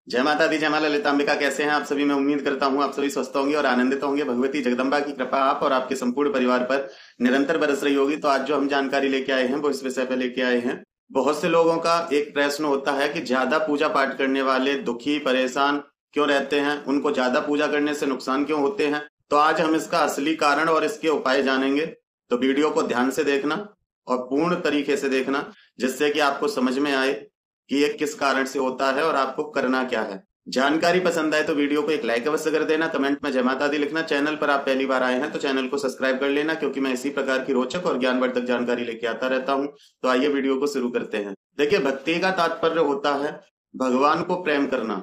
जय माता दी, जय मां ललितांबिका। कैसे हैं आप सभी? मैं उम्मीद करता हूं आप सभी स्वस्थ होंगे और आनंदित होंगे। भगवती जगदम्बा की कृपा आप और आपके संपूर्ण परिवार पर निरंतर बरस रही होगी। तो आज जो हम जानकारी लेके आए हैं वो इस विषय पे लेके आए हैं। बहुत से लोगों का एक प्रश्न होता है कि ज्यादा पूजा पाठ करने वाले दुखी परेशान क्यों रहते हैं, उनको ज्यादा पूजा करने से नुकसान क्यों होते हैं। तो आज हम इसका असली कारण और इसके उपाय जानेंगे। तो वीडियो को ध्यान से देखना और पूर्ण तरीके से देखना, जिससे कि आपको समझ में आए कि ये किस कारण से होता है और आपको करना क्या है। जानकारी पसंद आए तो वीडियो को एक लाइक अवश्य कर देना, कमेंट में जय माता दी लिखना। चैनल पर आप पहली बार आए हैं तो चैनल को सब्सक्राइब कर लेना, क्योंकि मैं इसी प्रकार की रोचक और ज्ञानवर्धक जानकारी लेके आता रहता हूं। तो आइए वीडियो को शुरू करते हैं। देखिए, भक्ति का तात्पर्य होता है भगवान को प्रेम करना,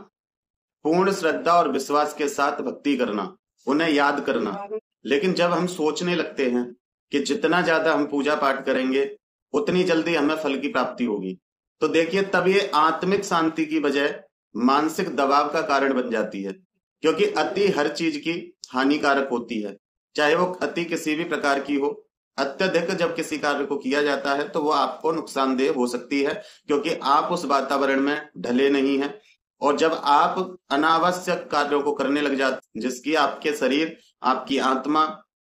पूर्ण श्रद्धा और विश्वास के साथ भक्ति करना, उन्हें याद करना। लेकिन जब हम सोचने लगते हैं कि जितना ज्यादा हम पूजा पाठ करेंगे उतनी जल्दी हमें फल की प्राप्ति होगी, तो देखिए तब ये आत्मिक शांति की बजाय मानसिक दबाव का कारण बन जाती है। क्योंकि अति हर चीज की हानिकारक होती है, चाहे वो अति किसी भी प्रकार की हो। अत्यधिक जब किसी कार्य को किया जाता है तो वो आपको नुकसानदेह हो सकती है, क्योंकि आप उस वातावरण में ढले नहीं हैं। और जब आप अनावश्यक कार्यों को करने लग जाते, जिसकी आपके शरीर, आपकी आत्मा,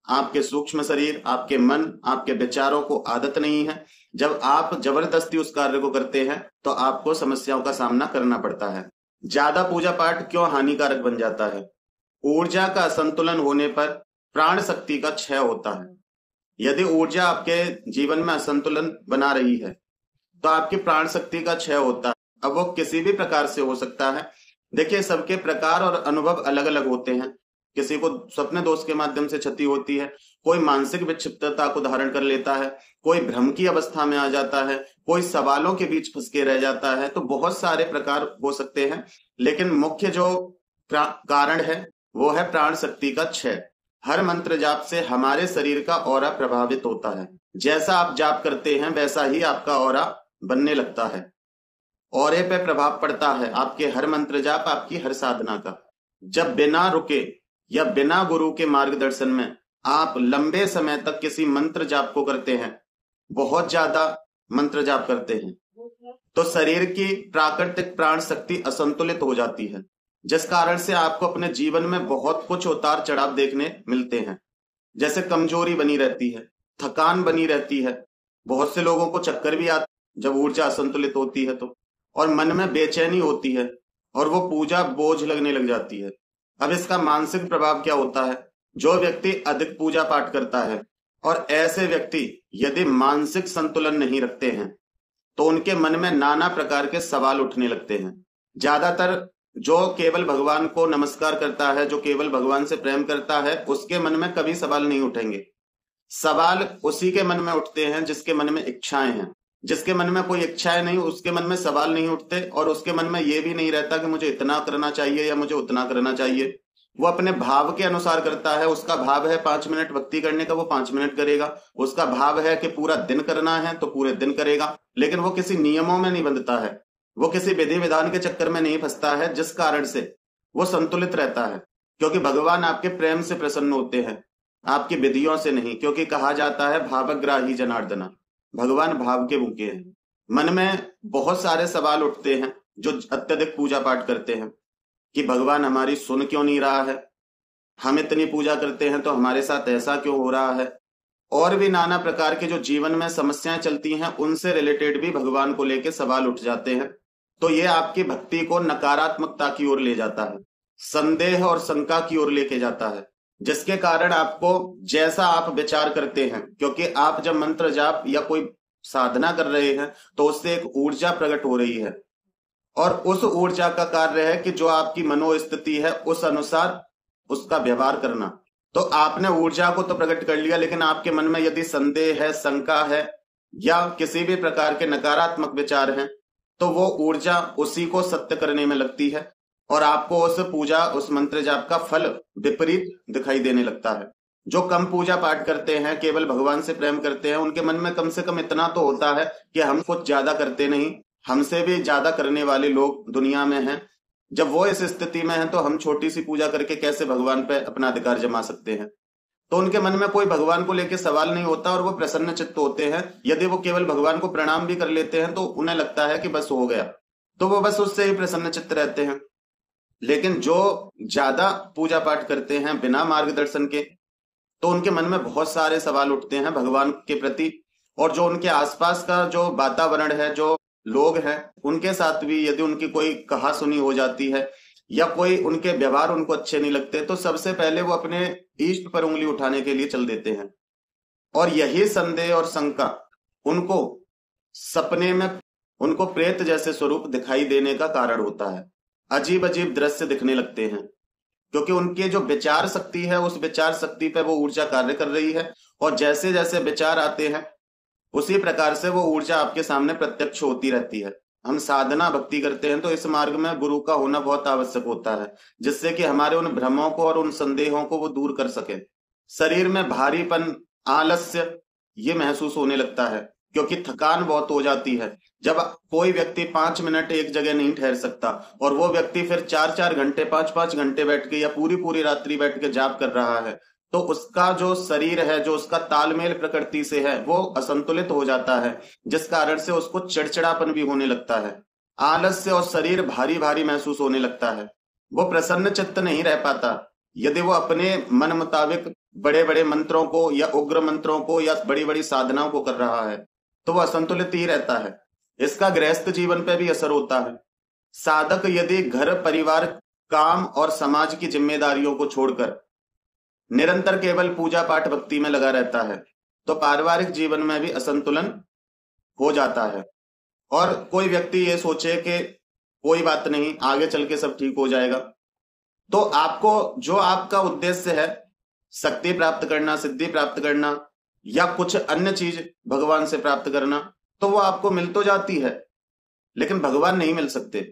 आपके सूक्ष्म शरीर, आपके मन, आपके विचारों को आदत नहीं है, जब आप जबरदस्ती उस कार्य को करते हैं तो आपको समस्याओं का सामना करना पड़ता है। ज्यादा पूजा पाठ क्यों हानिकारक बन जाता है? ऊर्जा का असंतुलन होने पर प्राण शक्ति का क्षय होता है। यदि ऊर्जा आपके जीवन में असंतुलन बना रही है तो आपकी प्राण शक्ति का क्षय होता है। अब वो किसी भी प्रकार से हो सकता है। देखिए, सबके प्रकार और अनुभव अलग अलग होते हैं। किसी को स्वप्न दोष के माध्यम से क्षति होती है, कोई मानसिक विक्षिप्तता को धारण कर लेता है, कोई भ्रम की अवस्था में आ जाता है, कोई सवालों के बीच फंस के रह जाता है। तो बहुत सारे प्रकार हो सकते हैं, लेकिन मुख्य जो कारण है वो है प्राण शक्ति का क्षय। हर मंत्र जाप से हमारे शरीर का ऑरा प्रभावित होता है। जैसा आप जाप करते हैं वैसा ही आपका ऑरा बनने लगता है। ऑरे पे प्रभाव पड़ता है आपके हर मंत्र जाप, आपकी हर साधना का। जब बिना रुके या बिना गुरु के मार्गदर्शन में आप लंबे समय तक किसी मंत्र जाप को करते हैं, बहुत ज्यादा मंत्र जाप करते हैं, तो शरीर की प्राकृतिक प्राण शक्ति असंतुलित हो जाती है, जिस कारण से आपको अपने जीवन में बहुत कुछ उतार चढ़ाव देखने मिलते हैं। जैसे कमजोरी बनी रहती है, थकान बनी रहती है, बहुत से लोगों को चक्कर भी आते जब ऊर्जा असंतुलित होती है तो, और मन में बेचैनी होती है और वो पूजा बोझ लगने लग जाती है। अब इसका मानसिक प्रभाव क्या होता है? जो व्यक्ति अधिक पूजा पाठ करता है और ऐसे व्यक्ति यदि मानसिक संतुलन नहीं रखते हैं तो उनके मन में नाना प्रकार के सवाल उठने लगते हैं। ज्यादातर जो केवल भगवान को नमस्कार करता है, जो केवल भगवान से प्रेम करता है, उसके मन में कभी सवाल नहीं उठेंगे। सवाल उसी के मन में उठते हैं जिसके मन में इच्छाएं हैं। जिसके मन में कोई इच्छाएं नहीं, उसके मन में सवाल नहीं उठते, और उसके मन में यह भी नहीं रहता कि मुझे इतना करना चाहिए या मुझे उतना करना चाहिए। वो अपने भाव के अनुसार करता है। उसका भाव है 5 मिनट भक्ति करने का, वो 5 मिनट करेगा। उसका भाव है कि पूरा दिन करना है तो पूरे दिन करेगा। लेकिन वो किसी नियमों में नहीं बंधता है, वो किसी विधि विधान के चक्कर में नहीं फंसता है, जिस कारण से वो संतुलित रहता है। क्योंकि भगवान आपके प्रेम से प्रसन्न होते हैं, आपकी विधियों से नहीं। क्योंकि कहा जाता है भावग्राही जनार्दना, भगवान भाव के भूखे हैं। मन में बहुत सारे सवाल उठते हैं जो अत्यधिक पूजा पाठ करते हैं कि भगवान हमारी सुन क्यों नहीं रहा है, हम इतनी पूजा करते हैं तो हमारे साथ ऐसा क्यों हो रहा है। और भी नाना प्रकार के जो जीवन में समस्याएं चलती हैं, उनसे रिलेटेड भी भगवान को लेकर सवाल उठ जाते हैं। तो ये आपकी भक्ति को नकारात्मकता की ओर ले जाता है, संदेह और शंका की ओर लेके जाता है, जिसके कारण आपको जैसा आप विचार करते हैं, क्योंकि आप जब मंत्र जाप या कोई साधना कर रहे हैं तो उससे एक ऊर्जा प्रकट हो रही है, और उस ऊर्जा का कार्य है कि जो आपकी मनोस्थिति है उस अनुसार उसका व्यवहार करना। तो आपने ऊर्जा को तो प्रकट कर लिया, लेकिन आपके मन में यदि संदेह है, शंका है या किसी भी प्रकार के नकारात्मक विचार हैं, तो वो ऊर्जा उसी को सत्य करने में लगती है और आपको उस पूजा, उस मंत्र जाप का फल विपरीत दिखाई देने लगता है। जो कम पूजा पाठ करते हैं, केवल भगवान से प्रेम करते हैं, उनके मन में कम से कम इतना तो होता है कि हम कुछ ज्यादा करते नहीं, हमसे भी ज्यादा करने वाले लोग दुनिया में हैं। जब वो इस स्थिति में हैं तो हम छोटी सी पूजा करके कैसे भगवान पे अपना अधिकार जमा सकते हैं। तो उनके मन में कोई भगवान को लेकर सवाल नहीं होता और वो प्रसन्न चित्त होते हैं। यदि वो केवल भगवान को प्रणाम भी कर लेते हैं तो उन्हें लगता है कि बस हो गया, तो वो बस उससे ही प्रसन्न चित्त रहते हैं। लेकिन जो ज्यादा पूजा पाठ करते हैं बिना मार्गदर्शन के, तो उनके मन में बहुत सारे सवाल उठते हैं भगवान के प्रति। और जो उनके आसपास का जो वातावरण है, जो लोग हैं, उनके साथ भी यदि उनकी कोई कहा सुनी हो जाती है या कोई उनके व्यवहार उनको अच्छे नहीं लगते, तो सबसे पहले वो अपने इष्ट पर उंगली उठाने के लिए चल देते हैं। और यही संदेह और शंका उनको सपने में उनको प्रेत जैसे स्वरूप दिखाई देने का कारण होता है। अजीब अजीब दृश्य दिखने लगते हैं, क्योंकि उनके जो विचार शक्ति है, उस विचार शक्ति पे वो ऊर्जा कार्य कर रही है। और जैसे जैसे विचार आते हैं उसी प्रकार से वो ऊर्जा आपके सामने प्रत्यक्ष होती रहती है। हम साधना भक्ति करते हैं तो इस मार्ग में गुरु का होना बहुत आवश्यक होता है, जिससे कि हमारे उन भ्रमों को और उन संदेहों को वो दूर कर सके। शरीर में भारीपन, आलस्य ये महसूस होने लगता है, क्योंकि थकान बहुत हो जाती है। जब कोई व्यक्ति 5 मिनट एक जगह नहीं ठहर सकता और वो व्यक्ति फिर 4-4 घंटे 5-5 घंटे बैठ के या पूरी पूरी रात्रि बैठ के जाप कर रहा है, तो उसका जो शरीर है, जो उसका तालमेल प्रकृति से है, वो असंतुलित हो जाता है, जिस कारण से उसको चिड़चिड़ापन भी होने लगता है। आलस्य और शरीर भारी भारी महसूस होने लगता है। वो प्रसन्न चित्त नहीं रह पाता। यदि वो अपने मन मुताबिक बड़े बड़े मंत्रों को या उग्र मंत्रों को या बड़ी बड़ी साधनाओं को कर रहा है, तो वह असंतुलित ही रहता है। इसका गृहस्थ जीवन पे भी असर होता है। साधक यदि घर परिवार काम और समाज की जिम्मेदारियों को छोड़कर निरंतर केवल पूजा पाठ भक्ति में लगा रहता है, तो पारिवारिक जीवन में भी असंतुलन हो जाता है। और कोई व्यक्ति ये सोचे कि कोई बात नहीं, आगे चल के सब ठीक हो जाएगा, तो आपको जो आपका उद्देश्य है, शक्ति प्राप्त करना, सिद्धि प्राप्त करना या कुछ अन्य चीज भगवान से प्राप्त करना, तो वो आपको मिल तो जाती है, लेकिन भगवान नहीं मिल सकते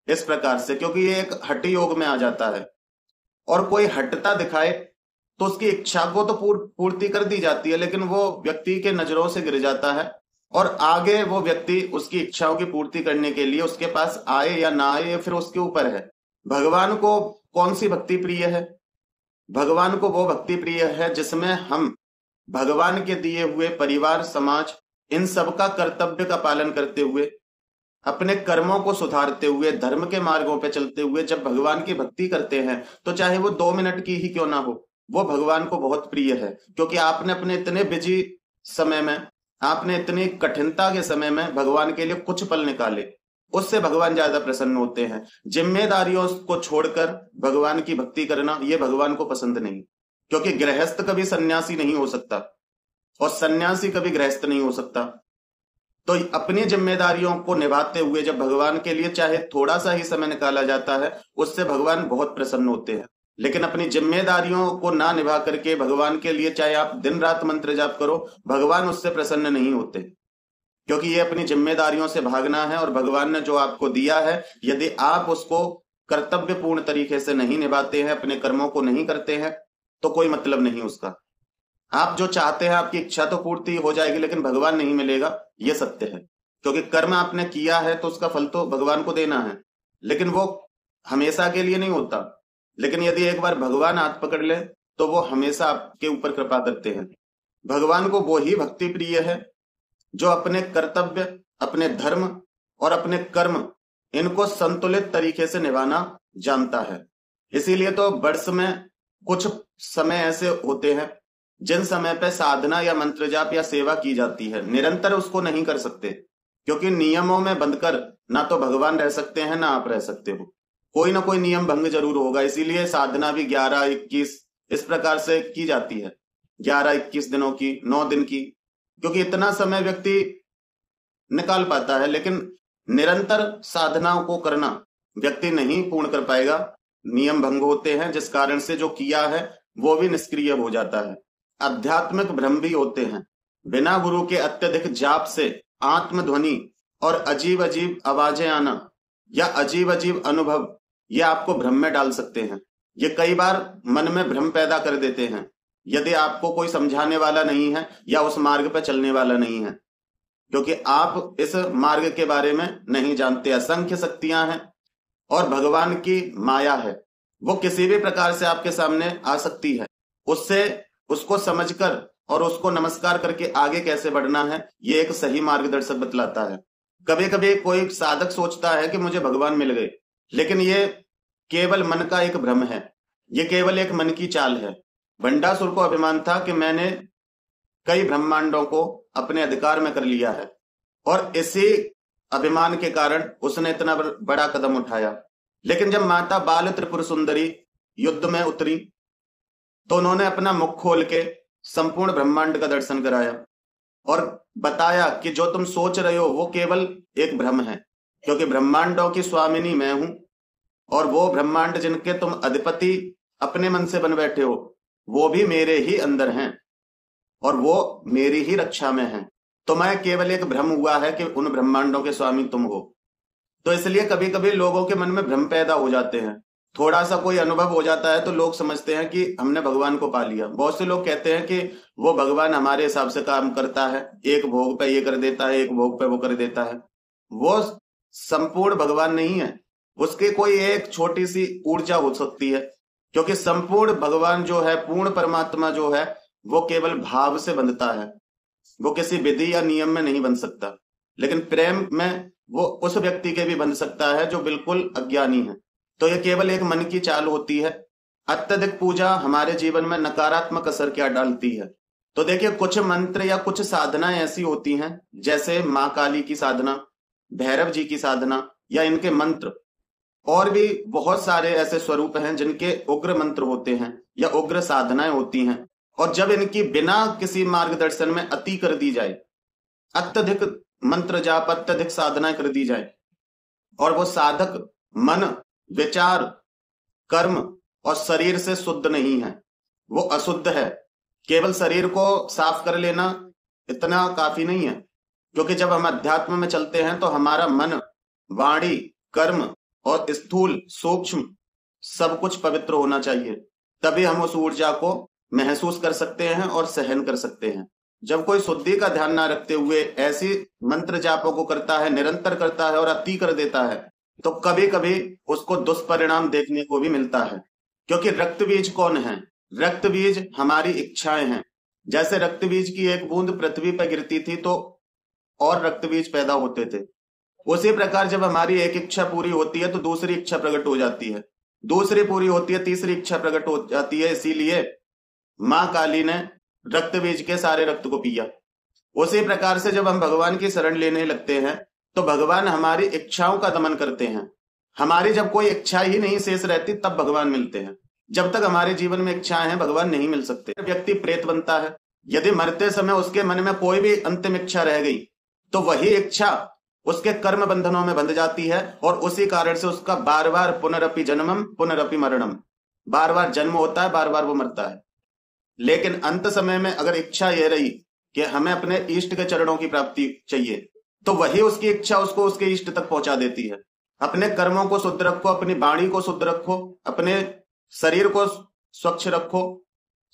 इस प्रकार से, क्योंकि ये एक हठ योग में आ जाता है। और कोई हटता दिखाए तो उसकी इच्छा को तो पूर्ति कर दी जाती है, लेकिन वो व्यक्ति के नजरों से गिर जाता है और आगे वो व्यक्ति उसकी इच्छाओं की पूर्ति करने के लिए उसके पास आए या ना आए, फिर उसके ऊपर है। भगवान को कौन सी भक्ति प्रिय है? भगवान को वो भक्ति प्रिय है जिसमें हम भगवान के दिए हुए परिवार, समाज, इन सब का कर्तव्य का पालन करते हुए, अपने कर्मों को सुधारते हुए, धर्म के मार्गों पे चलते हुए जब भगवान की भक्ति करते हैं, तो चाहे वो 2 मिनट की ही क्यों ना हो, वो भगवान को बहुत प्रिय है। क्योंकि आपने अपने इतने बिजी समय में, आपने इतनी कठिनता के समय में भगवान के लिए कुछ पल निकाले, उससे भगवान ज्यादा प्रसन्न होते हैं। जिम्मेदारियों को छोड़कर भगवान की भक्ति करना, ये भगवान को पसंद नहीं। क्योंकि गृहस्थ कभी सन्यासी नहीं हो सकता और सन्यासी कभी गृहस्थ नहीं हो सकता। तो अपनी जिम्मेदारियों को निभाते हुए जब भगवान के लिए चाहे थोड़ा सा ही समय निकाला जाता है, उससे भगवान बहुत प्रसन्न होते हैं। लेकिन अपनी जिम्मेदारियों को ना निभा करके भगवान के लिए चाहे आप दिन रात मंत्र जाप करो, भगवान उससे प्रसन्न नहीं होते। क्योंकि ये अपनी जिम्मेदारियों से भागना है और भगवान ने जो आपको दिया है, यदि आप उसको कर्तव्य पूर्ण तरीके से नहीं निभाते हैं, अपने कर्मों को नहीं करते हैं, तो कोई मतलब नहीं उसका। आप जो चाहते हैं, आपकी इच्छा तो पूर्ति हो जाएगी, लेकिन भगवान नहीं मिलेगा, ये सत्य है। क्योंकि कर्म आपने किया है तो उसका फल तो भगवान को देना है, लेकिन वो हमेशा के लिए नहीं होता। लेकिन यदि एक बार भगवान हाथ पकड़ ले तो वो हमेशा आपके ऊपर कृपा करते हैं। भगवान को वो ही भक्ति प्रिय है जो अपने कर्तव्य, अपने धर्म और अपने कर्म, इनको संतुलित तरीके से निभाना जानता है। इसीलिए तो वर्ष में कुछ समय ऐसे होते हैं जिन समय पे साधना या मंत्र जाप या सेवा की जाती है, निरंतर उसको नहीं कर सकते। क्योंकि नियमों में बंधकर ना तो भगवान रह सकते हैं ना आप रह सकते हो, कोई ना कोई नियम भंग जरूर होगा। इसीलिए साधना भी 11-21 इस प्रकार से की जाती है, 11-21 दिनों की, 9 दिन की, क्योंकि इतना समय व्यक्ति निकाल पाता है। लेकिन निरंतर साधनाओं को करना व्यक्ति नहीं पूर्ण कर पाएगा, नियम भंग होते हैं, जिस कारण से जो किया है वो भी निष्क्रिय हो जाता है। आध्यात्मिक भ्रम भी होते हैं। बिना गुरु के अत्यधिक जाप से आत्मध्वनि और अजीब अजीब आवाजें आना या अजीब अजीब अनुभव, ये आपको भ्रम में डाल सकते हैं। ये कई बार मन में भ्रम पैदा कर देते हैं, यदि आपको कोई समझाने वाला नहीं है या उस मार्ग पर चलने वाला नहीं है, क्योंकि आप इस मार्ग के बारे में नहीं जानते। असंख्य शक्तियां हैं और भगवान की माया है, वो किसी भी प्रकार से आपके सामने आ सकती है। उसको समझकर और उसको नमस्कार करके आगे कैसे बढ़ना है, ये एक सही मार्गदर्शक बतलाता है। कभी कभी कोई साधक सोचता है कि मुझे भगवान मिल गए, लेकिन ये केवल मन का एक भ्रम है, ये केवल एक मन की चाल है। भंडासुर को अभिमान था कि मैंने कई ब्रह्मांडों को अपने अधिकार में कर लिया है, और इसी अभिमान के कारण उसने इतना बड़ा कदम उठाया। लेकिन जब माता बाल त्रिपुर सुंदरी युद्ध में उतरी तो उन्होंने अपना मुख खोल के संपूर्ण ब्रह्मांड का दर्शन कराया और बताया कि जो तुम सोच रहे हो वो केवल एक भ्रम है, क्योंकि ब्रह्मांडों की स्वामिनी मैं हूं, और वो ब्रह्मांड जिनके तुम अधिपति अपने मन से बन बैठे हो वो भी मेरे ही अंदर हैं और वो मेरी ही रक्षा में हैं। तो मैं केवल एक भ्रम हुआ है कि उन ब्रह्मांडों के स्वामी तुम हो। तो इसलिए कभी कभी लोगों के मन में भ्रम पैदा हो जाते हैं, थोड़ा सा कोई अनुभव हो जाता है तो लोग समझते हैं कि हमने भगवान को पा लिया। बहुत से लोग कहते हैं कि वो भगवान हमारे हिसाब से काम करता है, एक भोग पे ये कर देता है, एक भोग पे वो कर देता है। वो संपूर्ण भगवान नहीं है, उसकी कोई एक छोटी सी ऊर्जा हो सकती है, क्योंकि संपूर्ण भगवान जो है, पूर्ण परमात्मा जो है, वो केवल भाव से बनता है, वो किसी विधि या नियम में नहीं बन सकता। लेकिन प्रेम में वो उस व्यक्ति के भी बन सकता है जो बिल्कुल अज्ञानी है। तो ये केवल एक मन की चाल होती है। अत्यधिक पूजा हमारे जीवन में नकारात्मक असर क्या डालती है? तो देखिए, कुछ मंत्र या कुछ साधनाएं ऐसी होती हैं, जैसे मां काली की साधना, भैरव जी की साधना, या इनके मंत्र, और भी बहुत सारे ऐसे स्वरूप हैं जिनके उग्र मंत्र होते हैं या उग्र साधनाएं होती हैं। और जब इनकी बिना किसी मार्गदर्शन में अति कर दी जाए, अत्यधिक मंत्र जाप, अत्यधिक साधनाएं कर दी जाए, और वो साधक मन, विचार, कर्म और शरीर से शुद्ध नहीं है, वो अशुद्ध है। केवल शरीर को साफ कर लेना इतना काफी नहीं है, क्योंकि जब हम अध्यात्म में चलते हैं तो हमारा मन, वाणी, कर्म और स्थूल सूक्ष्म सब कुछ पवित्र होना चाहिए, तभी हम उस ऊर्जा को महसूस कर सकते हैं और सहन कर सकते हैं। जब कोई शुद्धि का ध्यान ना रखते हुए ऐसी मंत्र जापों को करता है, निरंतर करता है और अति कर देता है, तो कभी कभी उसको दुष्परिणाम देखने को भी मिलता है। क्योंकि रक्त बीज कौन है? रक्त बीज हमारी इच्छाएं हैं। जैसे रक्त बीज की एक बूंद पृथ्वी पर गिरती थी तो और रक्त बीज पैदा होते थे, उसी प्रकार जब हमारी एक इच्छा पूरी होती है तो दूसरी इच्छा प्रकट हो जाती है, दूसरी पूरी होती है, तीसरी इच्छा प्रकट हो जाती है। इसीलिए मां काली ने रक्त बीज के सारे रक्त को पिया। उसी प्रकार से जब हम भगवान की शरण लेने लगते हैं तो भगवान हमारी इच्छाओं का दमन करते हैं। हमारी जब कोई इच्छा ही नहीं शेष रहती तब भगवान मिलते हैं। जब तक हमारे जीवन में इच्छाएं हैं, भगवान नहीं मिल सकते। व्यक्ति प्रेत बनता है, यदि मरते समय उसके मन में कोई भी अंतिम इच्छा रह गई तो वही इच्छा उसके कर्म बंधनों में बंध जाती है, और उसी कारण से उसका बार बार पुनरपि जन्मम पुनरपि मरणम, बार बार जन्म होता है, बार बार वो मरता है। लेकिन अंत समय में अगर इच्छा यह रही कि हमें अपने इष्ट के चरणों की प्राप्ति चाहिए, तो वही उसकी इच्छा उसको उसके इष्ट तक पहुंचा देती है। अपने कर्मों को शुद्ध रखो, अपनी वाणी को शुद्ध रखो, अपने शरीर को स्वच्छ रखो,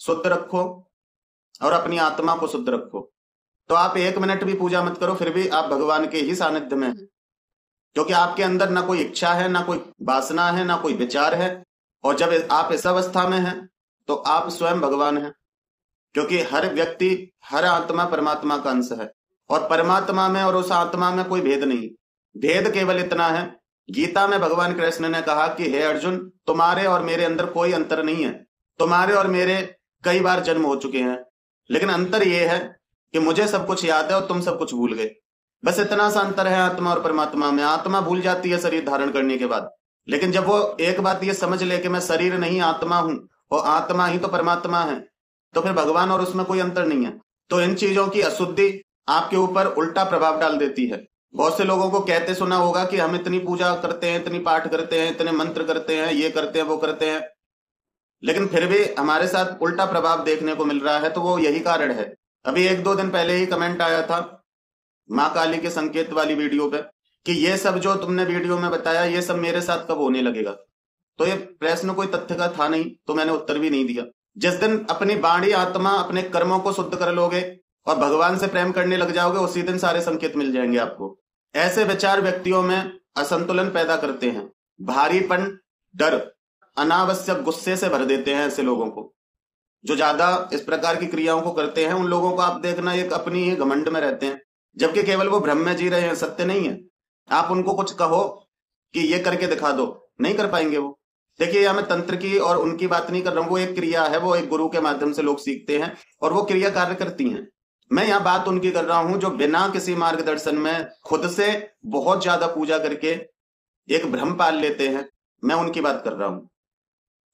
शुद्ध रखो, और अपनी आत्मा को शुद्ध रखो। तो आप 1 मिनट भी पूजा मत करो, फिर भी आप भगवान के ही सानिध्य में हैं, क्योंकि आपके अंदर ना कोई इच्छा है, ना कोई वासना है, ना कोई विचार है। और जब आप इस अवस्था में हैं तो आप स्वयं भगवान हैं, क्योंकि हर व्यक्ति, हर आत्मा परमात्मा का अंश है, और परमात्मा में और उस आत्मा में कोई भेद नहीं। भेद केवल इतना है, गीता में भगवान कृष्ण ने कहा कि हे अर्जुन, तुम्हारे और मेरे अंदर कोई अंतर नहीं है। तुम्हारे और मेरे कई बार जन्म हो चुके हैं, लेकिन अंतर यह है कि मुझे सब कुछ याद है और तुम सब कुछ भूल गए। बस इतना सा अंतर है आत्मा और परमात्मा में। आत्मा भूल जाती है शरीर धारण करने के बाद, लेकिन जब वो एक बात ये समझ ले कि मैं शरीर नहीं आत्मा हूं और आत्मा ही तो परमात्मा है, तो फिर भगवान और उसमें कोई अंतर नहीं है। तो इन चीजों की अशुद्धि आपके ऊपर उल्टा प्रभाव डाल देती है। बहुत से लोगों को कहते सुना होगा कि हम इतनी पूजा करते हैं, इतनी पाठ करते हैं, इतने मंत्र करते हैं, ये करते हैं, वो करते हैं, लेकिन फिर भी हमारे साथ उल्टा प्रभाव देखने को मिल रहा है। तो वो यही कारण है। अभी 1-2 दिन पहले ही कमेंट आया था मां काली के संकेत वाली वीडियो पे कि ये सब जो तुमने वीडियो में बताया ये सब मेरे साथ कब होने लगेगा। तो ये प्रश्न कोई तथ्य का था नहीं, तो मैंने उत्तर भी नहीं दिया। जिस दिन अपनी बाणी, आत्मा, अपने कर्मों को शुद्ध कर लोगे और भगवान से प्रेम करने लग जाओगे, उसी दिन सारे संकेत मिल जाएंगे आपको। ऐसे विचार व्यक्तियों में असंतुलन पैदा करते हैं, भारीपन, डर, अनावश्यक गुस्से से भर देते हैं। ऐसे लोगों को, जो ज्यादा इस प्रकार की क्रियाओं को करते हैं, उन लोगों को आप देखना एक अपनी ही घमंड में रहते हैं, जबकि केवल वो भ्रम में जी रहे हैं, सत्य नहीं है। आप उनको कुछ कहो कि ये करके दिखा दो, नहीं कर पाएंगे वो, देखिए, यहाँ मैं तंत्र की और उनकी बात नहीं कर रहा हूँ, वो एक क्रिया है, वो एक गुरु के माध्यम से लोग सीखते हैं और वो क्रिया कार्य करती हैं। मैं यहाँ बात उनकी कर रहा हूं जो बिना किसी मार्गदर्शन में खुद से बहुत ज्यादा पूजा करके एक भ्रम पाल लेते हैं। मैं उनकी बात कर रहा हूं।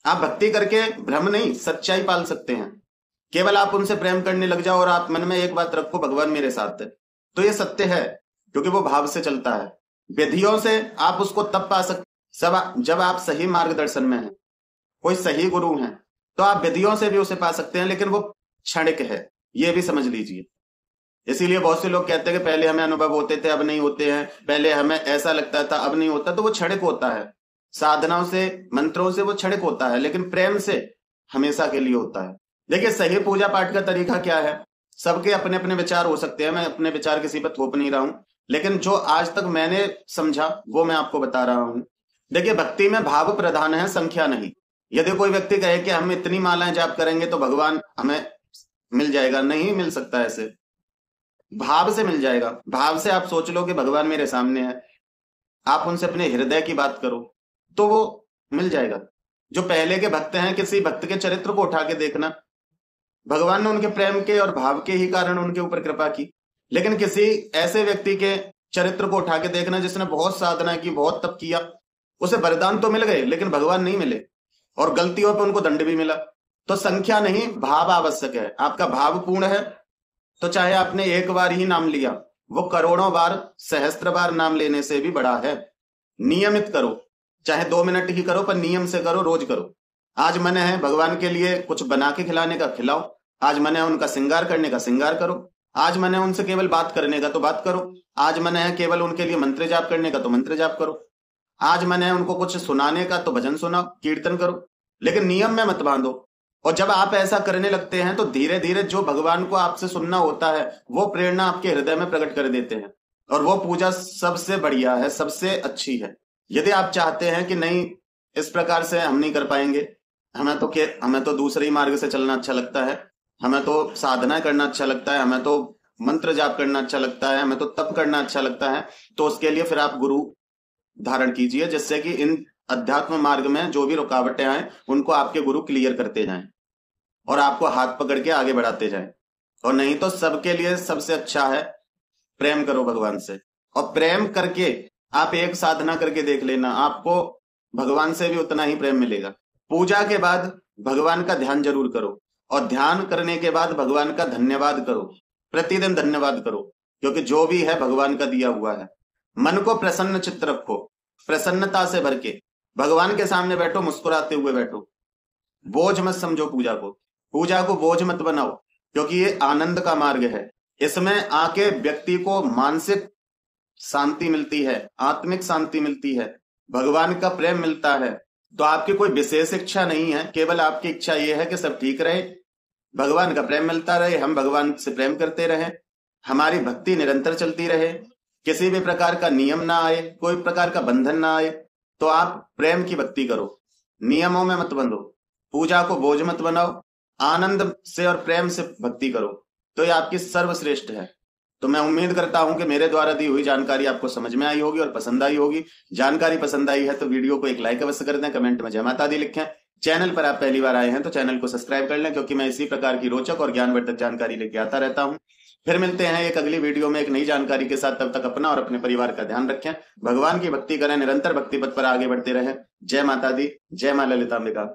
आप भक्ति करके भ्रम नहीं, सच्चाई पाल सकते हैं। केवल आप उनसे प्रेम करने लग जाओ और आप मन में एक बात रखो, भगवान मेरे साथ है, तो ये सत्य है, क्योंकि वो भाव से चलता है। विधियों से आप उसको तब पा सकते सब जब आप सही मार्गदर्शन में हैं, कोई सही गुरु हैं, तो आप विधियों से भी उसे पा सकते हैं, लेकिन वो क्षणिक है, ये भी समझ लीजिए। इसीलिए बहुत से लोग कहते हैं कि पहले हमें अनुभव होते थे अब नहीं होते हैं, पहले हमें ऐसा लगता था अब नहीं होता, तो वो क्षणिक होता है। साधनाओं से, मंत्रों से वो क्षणिक होता है, लेकिन प्रेम से हमेशा के लिए होता है। देखिए, सही पूजा पाठ का तरीका क्या है, सबके अपने अपने विचार हो सकते हैं, मैं अपने विचार किसी पर थोप नहीं रहा हूं, लेकिन जो आज तक मैंने समझा वो मैं आपको बता रहा हूं। देखिए, भक्ति में भाव प्रधान है, संख्या नहीं। यदि कोई व्यक्ति कहे कि हम इतनी मालाएं जाप करेंगे तो भगवान हमें मिल जाएगा, नहीं मिल सकता ऐसे। भाव से मिल जाएगा। भाव से आप सोच लो कि भगवान मेरे सामने है, आप उनसे अपने हृदय की बात करो तो वो मिल जाएगा। जो पहले के भक्त हैं, किसी भक्त के चरित्र को उठा के देखना, भगवान ने उनके प्रेम के और भाव के ही कारण उनके ऊपर कृपा की। लेकिन किसी ऐसे व्यक्ति के चरित्र को उठा के देखना जिसने बहुत साधना की, बहुत तप किया, उसे वरदान तो मिल गए लेकिन भगवान नहीं मिले, और गलतियों पर उनको दंड भी मिला। तो संख्या नहीं, भाव आवश्यक है। आपका भाव पूर्ण है तो चाहे आपने एक बार ही नाम लिया, वो करोड़ों बार, सहस्त्र बार नाम लेने से भी बड़ा है। नियमित करो, चाहे 2 मिनट ही करो, पर नियम से करो, रोज करो। आज मन है भगवान के लिए कुछ बना के खिलाने का, खिलाओ। आज मन है उनका श्रृंगार करने का, श्रृंगार करो। आज मन है उनसे केवल बात करने का, तो बात करो। आज मन है केवल उनके लिए मंत्र जाप करने का, तो मंत्र जाप करो। आज मन है उनको कुछ सुनाने का, तो भजन सुनाओ, कीर्तन करो, लेकिन नियम में मत बांधो। और जब आप ऐसा करने लगते हैं तो धीरे धीरे जो भगवान को आपसे सुनना होता है वो प्रेरणा आपके हृदय में प्रकट कर देते हैं, और वो पूजा सबसे बढ़िया है, सबसे अच्छी है। यदि आप चाहते हैं कि नहीं, इस प्रकार से हम नहीं कर पाएंगे, हमें तो दूसरे ही मार्ग से चलना अच्छा लगता है, हमें तो साधना करना अच्छा लगता है, हमें तो मंत्र जाप करना अच्छा लगता है, हमें तो तप करना अच्छा लगता है, तो उसके लिए फिर आप गुरु धारण कीजिए, जिससे कि इन अध्यात्म मार्ग में जो भी रुकावटें आए उनको आपके गुरु क्लियर करते जाएं और आपको हाथ पकड़ के आगे बढ़ाते जाएं। और नहीं तो सबके लिए सबसे अच्छा है प्रेम करो भगवान से, और प्रेम करके आप एक साधना करके देख लेना, आपको भगवान से भी उतना ही प्रेम मिलेगा। पूजा के बाद भगवान का ध्यान जरूर करो, और ध्यान करने के बाद भगवान का धन्यवाद करो, प्रतिदिन धन्यवाद करो, क्योंकि जो भी है भगवान का दिया हुआ है। मन को प्रसन्न चित्त रखो, प्रसन्नता से भर के भगवान के सामने बैठो, मुस्कुराते हुए बैठो। बोझ मत समझो पूजा को, पूजा को बोझ मत बनाओ, क्योंकि ये आनंद का मार्ग है। इसमें आके व्यक्ति को मानसिक शांति मिलती है, आत्मिक शांति मिलती है, भगवान का प्रेम मिलता है। तो आपकी कोई विशेष इच्छा नहीं है, केवल आपकी इच्छा यह है कि सब ठीक रहे, भगवान का प्रेम मिलता रहे, हम भगवान से प्रेम करते रहे, हमारी भक्ति निरंतर चलती रहे, किसी भी प्रकार का नियम ना आए, कोई प्रकार का बंधन ना आए। तो आप प्रेम की भक्ति करो, नियमों में मत बंधो, पूजा को बोझ मत बनाओ, आनंद से और प्रेम से भक्ति करो, तो ये आपकी सर्वश्रेष्ठ है। तो मैं उम्मीद करता हूं कि मेरे द्वारा दी हुई जानकारी आपको समझ में आई होगी और पसंद आई होगी। जानकारी पसंद आई है तो वीडियो को एक लाइक अवश्य कर दें, कमेंट में जय माता दी लिखें। चैनल पर आप पहली बार आए हैं तो चैनल को सब्सक्राइब कर लें, क्योंकि मैं इसी प्रकार की रोचक और ज्ञानवर्धक जानकारी लेके आता रहता हूं। फिर मिलते हैं एक अगली वीडियो में एक नई जानकारी के साथ। तब तक अपना और अपने परिवार का ध्यान रखें, भगवान की भक्ति करें, निरंतर भक्ति पथ पर आगे बढ़ते रहें। जय माता दी, जय मां ललितांबिका।